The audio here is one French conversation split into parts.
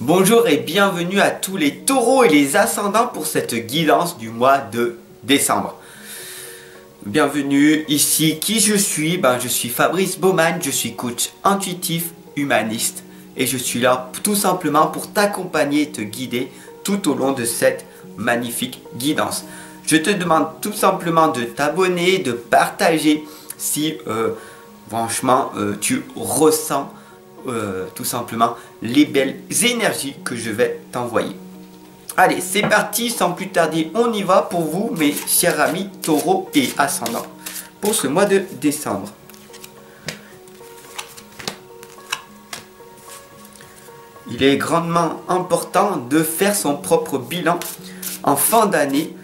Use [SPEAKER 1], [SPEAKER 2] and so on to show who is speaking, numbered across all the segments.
[SPEAKER 1] Bonjour et bienvenue à tous les taureaux et les ascendants pour cette guidance du mois de décembre. Bienvenue ici, qui je suis? Je suis Fabrice Baumann, je suis coach intuitif, humaniste et je suis là tout simplement pour t'accompagner et te guider tout au long de cette magnifique guidance. Je te demande tout simplement de t'abonner, de partager si franchement tu ressens tout simplement les belles énergies que je vais t'envoyer. Allez, c'est parti, sans plus tarder, on y va pour vous, mes chers amis taureaux et ascendants, pour ce mois de décembre. Il est grandement important de faire son propre bilan en fin d'année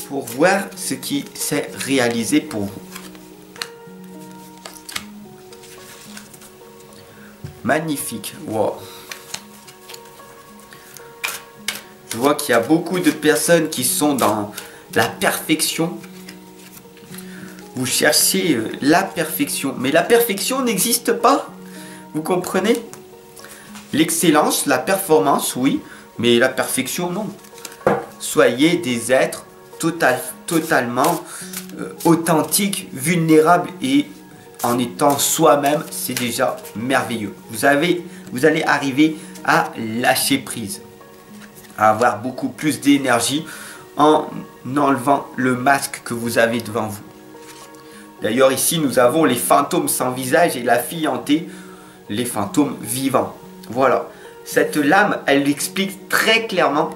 [SPEAKER 1] pour voir ce qui s'est réalisé pour vous. Magnifique, wow. Je vois qu'il y a beaucoup de personnes qui sont dans la perfection. Vous cherchez la perfection, mais la perfection n'existe pas. Vous comprenez? L'excellence, la performance, oui, mais la perfection, non. Soyez des êtres totalement authentiques, vulnérables et en étant soi-même, c'est déjà merveilleux. Vous allez arriver à lâcher prise, à avoir beaucoup plus d'énergie en enlevant le masque que vous avez devant vous. D'ailleurs, ici, nous avons les fantômes sans visage et la fille hantée, les fantômes vivants. Voilà. Cette lame, elle explique très clairement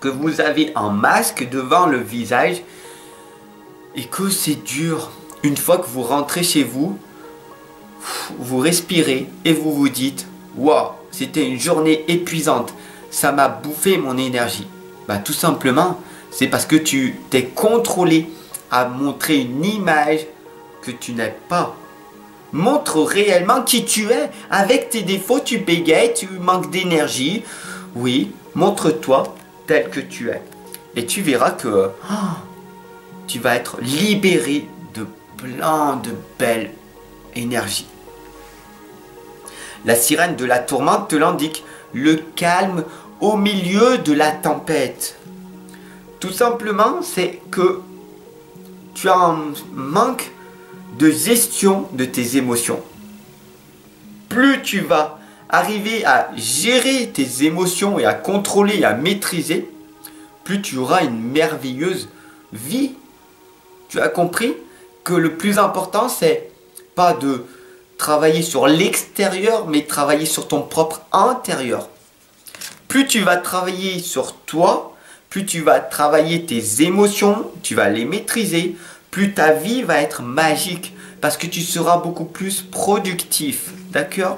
[SPEAKER 1] que vous avez un masque devant le visage et que c'est dur. Une fois que vous rentrez chez vous, vous respirez et vous vous dites « Waouh, c'était une journée épuisante, ça m'a bouffé mon énergie. » Tout simplement, c'est parce que tu t'es contrôlé à montrer une image que tu n'es pas. Montre réellement qui tu es. Avec tes défauts, tu bégayes, tu manques d'énergie. Oui, montre-toi tel que tu es. Et tu verras que tu vas être libéré de plein de belles énergies. La sirène de la tourmente te l'indique, le calme au milieu de la tempête. Tout simplement, c'est que tu as un manque de gestion de tes émotions. Plus tu vas arriver à gérer tes émotions et à contrôler et à maîtriser, plus tu auras une merveilleuse vie. Tu as compris que le plus important, c'est pas de travailler sur l'extérieur, mais travailler sur ton propre intérieur. Plus tu vas travailler sur toi, plus tu vas travailler tes émotions, tu vas les maîtriser, plus ta vie va être magique, parce que tu seras beaucoup plus productif. D'accord?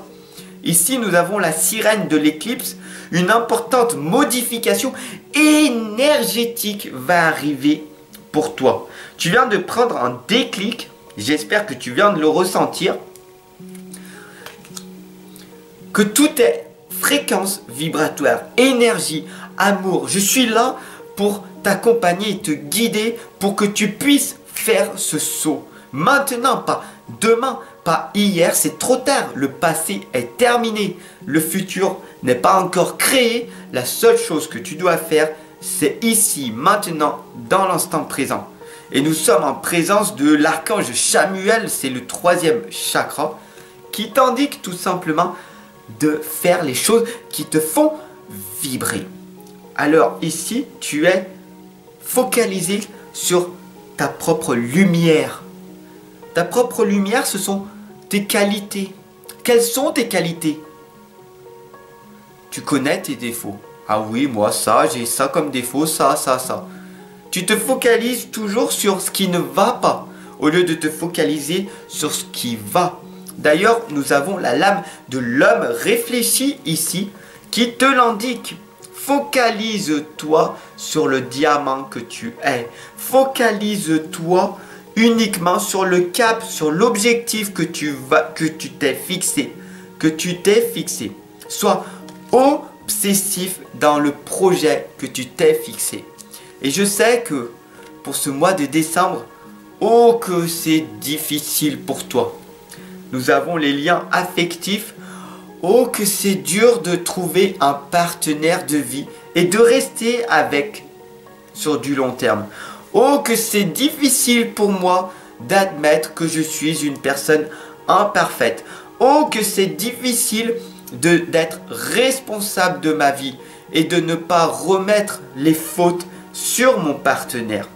[SPEAKER 1] Ici, nous avons la sirène de l'éclipse. Une importante modification énergétique va arriver pour toi. Tu viens de prendre un déclic. J'espère que tu viens de le ressentir. Que tout est fréquence vibratoire, énergie, amour. Je suis là pour t'accompagner et te guider pour que tu puisses faire ce saut. Maintenant, pas demain, pas hier, c'est trop tard. Le passé est terminé. Le futur n'est pas encore créé. La seule chose que tu dois faire, c'est ici, maintenant, dans l'instant présent. Et nous sommes en présence de l'archange Chamuel, c'est le 3e chakra, qui t'indique tout simplement de faire les choses qui te font vibrer. Alors ici, tu es focalisé sur ta propre lumière. Ta propre lumière, ce sont tes qualités. Quelles sont tes qualités? Tu connais tes défauts. Ah oui, moi ça, j'ai ça comme défaut, ça. Tu te focalises toujours sur ce qui ne va pas, au lieu de te focaliser sur ce qui va. D'ailleurs, nous avons la lame de l'homme réfléchi ici, qui te l'indique. Focalise-toi sur le diamant que tu es. Focalise-toi uniquement sur le cap, sur l'objectif que tu t'es fixé. Sois obsessif dans le projet que tu t'es fixé. Et je sais que pour ce mois de décembre, oh que c'est difficile pour toi. Nous avons les liens affectifs. Oh, que c'est dur de trouver un partenaire de vie et de rester avec sur du long terme. Oh, que c'est difficile pour moi d'admettre que je suis une personne imparfaite. Oh, que c'est difficile d'être responsable de ma vie et de ne pas remettre les fautes sur mon partenaire.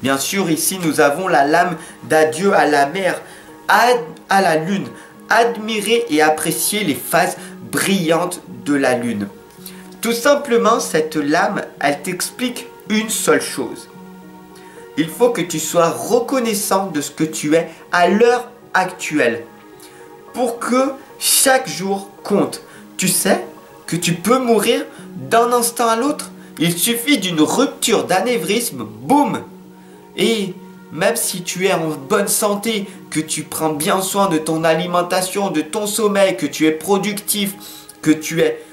[SPEAKER 1] Bien sûr, ici, nous avons la lame d'adieu à la mer, à la lune. Admirer et apprécier les phases brillantes de la lune. Tout simplement, cette lame, elle t'explique une seule chose. Il faut que tu sois reconnaissant de ce que tu es à l'heure actuelle. Pour que chaque jour compte. Tu sais que tu peux mourir d'un instant à l'autre. Il suffit d'une rupture d'anévrisme, boum. Et même si tu es en bonne santé, que tu prends bien soin de ton alimentation, de ton sommeil, que tu es productif, que tu es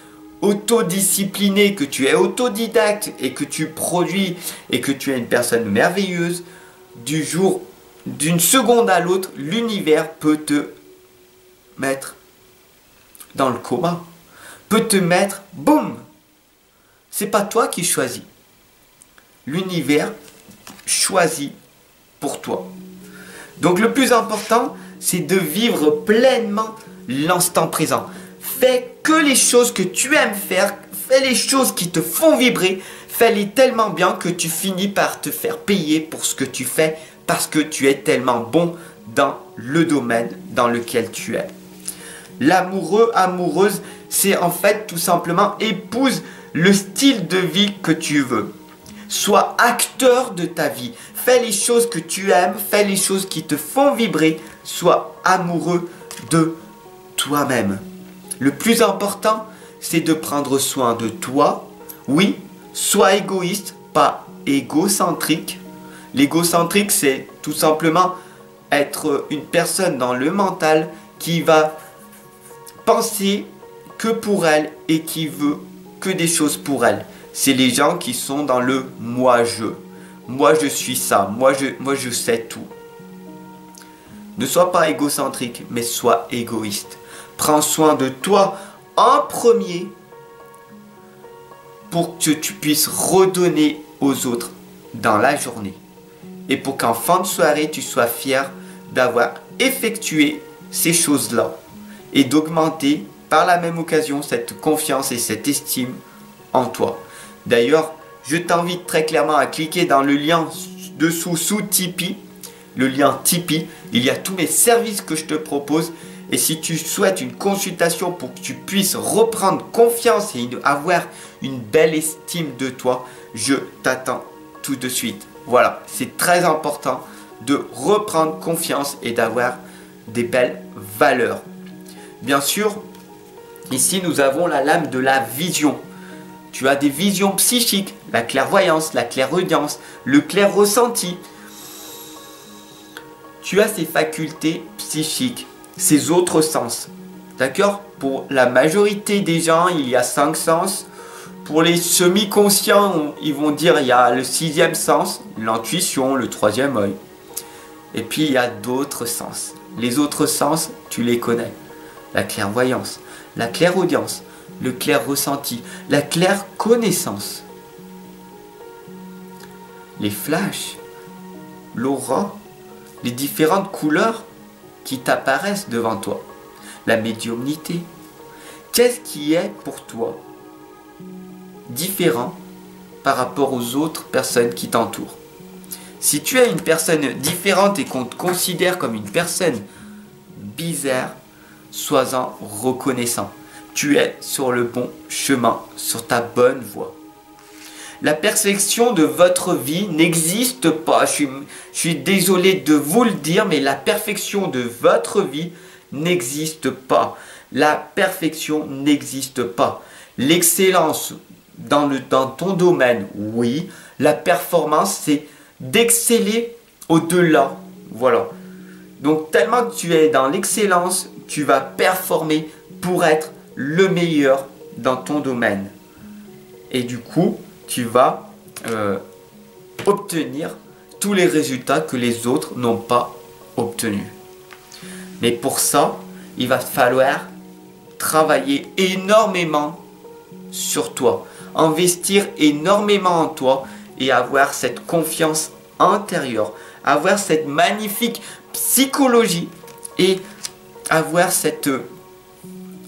[SPEAKER 1] autodiscipliné, que tu es autodidacte et que tu produis et que tu es une personne merveilleuse, d'une seconde à l'autre, l'univers peut te mettre dans le coma, peut te mettre, boum. C'est pas toi qui choisis. L'univers choisit pour toi. Donc le plus important, c'est de vivre pleinement l'instant présent. Fais que les choses que tu aimes faire, fais les choses qui te font vibrer, fais-les tellement bien que tu finis par te faire payer pour ce que tu fais parce que tu es tellement bon dans le domaine dans lequel tu es. L'amoureux, amoureuse, c'est en fait tout simplement épouse le style de vie que tu veux. Sois acteur de ta vie. Fais les choses que tu aimes, fais les choses qui te font vibrer. Sois amoureux de toi-même. Le plus important, c'est de prendre soin de toi. Oui, sois égoïste, pas égocentrique. L'égocentrique, c'est tout simplement être une personne dans le mental qui va penser que pour elle et qui veut que des choses pour elle. C'est les gens qui sont dans le moi-je. Moi, je suis ça. Moi, je sais tout. Ne sois pas égocentrique, mais sois égoïste. Prends soin de toi en premier pour que tu puisses redonner aux autres dans la journée. Et pour qu'en fin de soirée, tu sois fier d'avoir effectué ces choses-là et d'augmenter par la même occasion cette confiance et cette estime en toi. D'ailleurs, je t'invite très clairement à cliquer dans le lien dessous sous Tipeee, le lien Tipeee. Il y a tous mes services que je te propose. Et si tu souhaites une consultation pour que tu puisses reprendre confiance et avoir une belle estime de toi, je t'attends tout de suite. Voilà, c'est très important de reprendre confiance et d'avoir des belles valeurs. Bien sûr, ici nous avons la lame de la vision. Tu as des visions psychiques, la clairvoyance, la clairaudience, le clair ressenti. Tu as ces facultés psychiques, ces autres sens. D'accord? Pour la majorité des gens, il y a 5 sens. Pour les semi-conscients, ils vont dire il y a le 6e sens, l'intuition, le 3e œil. Et puis il y a d'autres sens. Les autres sens, tu les connais. La clairvoyance, la clairaudience, le clair ressenti, la claire connaissance, les flashs, l'aura, les différentes couleurs qui t'apparaissent devant toi, la médiumnité. Qu'est-ce qui est pour toi différent par rapport aux autres personnes qui t'entourent? Si tu es une personne différente et qu'on te considère comme une personne bizarre, sois-en reconnaissant. Tu es sur le bon chemin, sur ta bonne voie. La perfection de votre vie n'existe pas. Je suis désolé de vous le dire, mais la perfection de votre vie n'existe pas. La perfection n'existe pas. L'excellence dans ton domaine, oui. La performance, c'est d'exceller au-delà. Voilà. Donc, tellement que tu es dans l'excellence, tu vas performer pour être le meilleur dans ton domaine. Et du coup, tu vas obtenir tous les résultats que les autres n'ont pas obtenus. Mais pour ça, il va falloir travailler énormément sur toi, investir énormément en toi et avoir cette confiance intérieure, avoir cette magnifique psychologie et avoir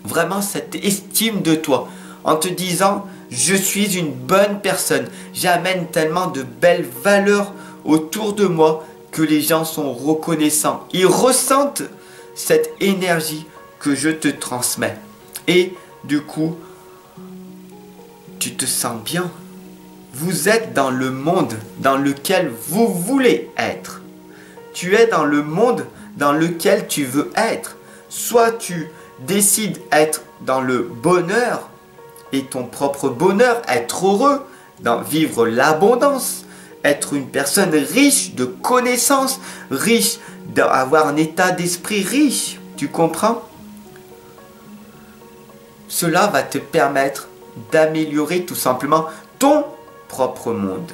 [SPEAKER 1] vraiment cette estime de toi en te disant je suis une bonne personne, j'amène tellement de belles valeurs autour de moi que les gens sont reconnaissants, ils ressentent cette énergie que je te transmets et du coup tu te sens bien. Vous êtes dans le monde dans lequel vous voulez être. Tu es dans le monde dans lequel tu veux être. Soit tu décides d'être dans le bonheur et ton propre bonheur, être heureux, vivre l'abondance, être une personne riche de connaissances, riche d'avoir un état d'esprit riche. Tu comprends? Cela va te permettre d'améliorer tout simplement ton propre monde.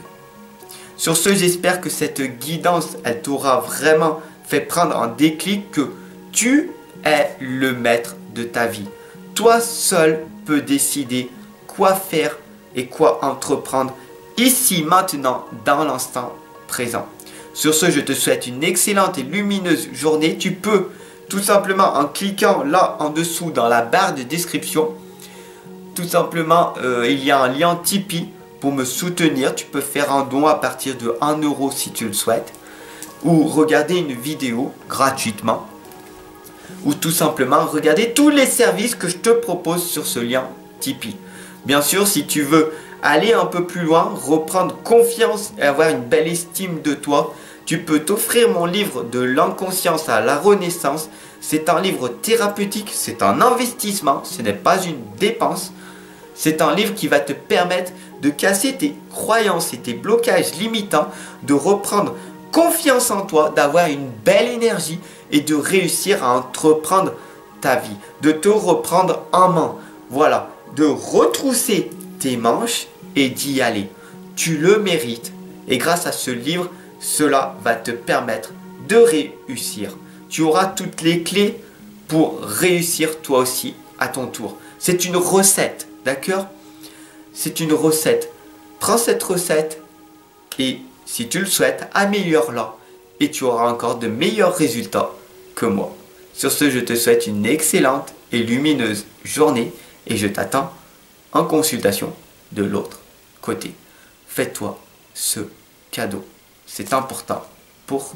[SPEAKER 1] Sur ce, j'espère que cette guidance, elle t'aura vraiment fait prendre un déclic que tu es le maître de ta vie. Toi seul peux décider quoi faire et quoi entreprendre ici, maintenant, dans l'instant présent. Sur ce, je te souhaite une excellente et lumineuse journée. Tu peux tout simplement en cliquant là en dessous dans la barre de description, tout simplement, il y a un lien Tipeee pour me soutenir. Tu peux faire un don à partir de 1 € si tu le souhaites, ou regarder une vidéo gratuitement, ou tout simplement regarder tous les services que je te propose sur ce lien Tipeee. Bien sûr, si tu veux aller un peu plus loin, reprendre confiance et avoir une belle estime de toi, tu peux t'offrir mon livre de l'inconscience à la renaissance. C'est un livre thérapeutique, c'est un investissement, ce n'est pas une dépense. C'est un livre qui va te permettre de casser tes croyances et tes blocages limitants, de reprendre confiance en toi, d'avoir une belle énergie et de réussir à entreprendre ta vie, de te reprendre en main. Voilà, de retrousser tes manches et d'y aller. Tu le mérites et grâce à ce livre, cela va te permettre de réussir. Tu auras toutes les clés pour réussir toi aussi à ton tour. C'est une recette, d'accord? C'est une recette. Prends cette recette et si tu le souhaites, améliore-la et tu auras encore de meilleurs résultats que moi. Sur ce, je te souhaite une excellente et lumineuse journée et je t'attends en consultation de l'autre côté. Fais-toi ce cadeau. C'est important pour